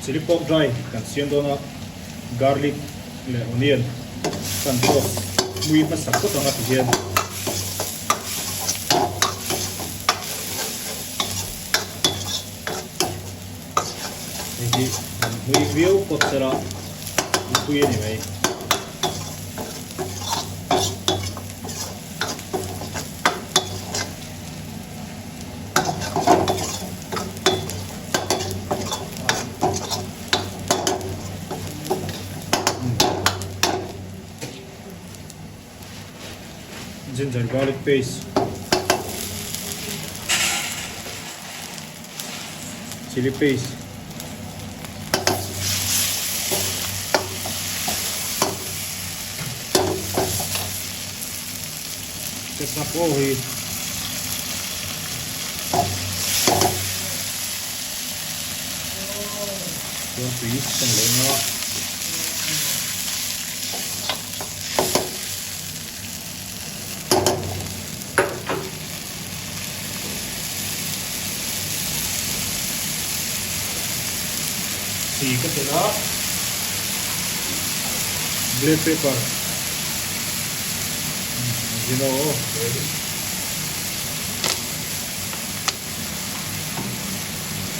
chili pork dry kan siam dona garlic le onion kan to mui pa sak ko tanga hian hi mui viu pot sara pui ni mai ginger garlic paste, chili paste, ketchup ohi, tuan twist kan lenga. Cái từ đó black pepper, you know,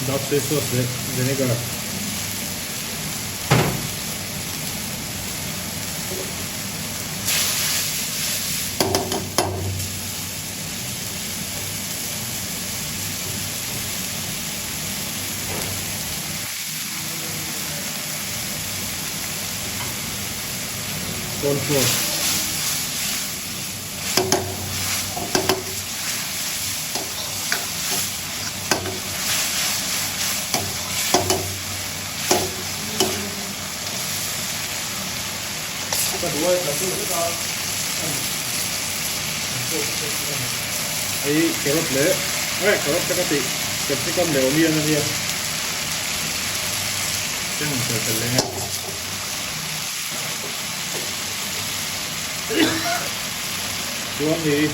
dark soy sauce, vinegar, corn flour, ấy carrot lệ, carrot cái gì, capsicum lệ onion này, cái mình sẽ lấy ngay. Chuan thì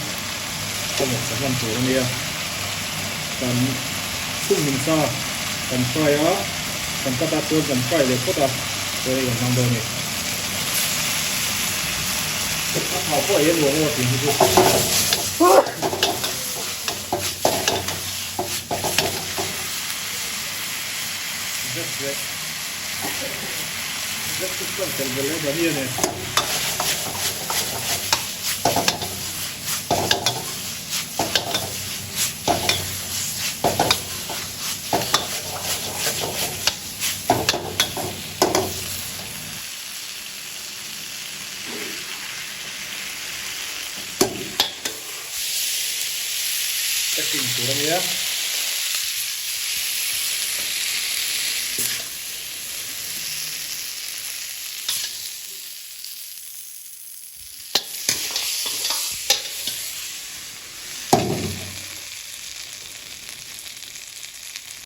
có một cái phần chỗ này cần sung mình sa cần fry á cần cắt tạt tuôn cần fry để cốt à đây còn mang đồ này cắt hào có ấy luôn rồi thì như rất rất cần phải lấy bao nhiêu này. Cutting kurang ya.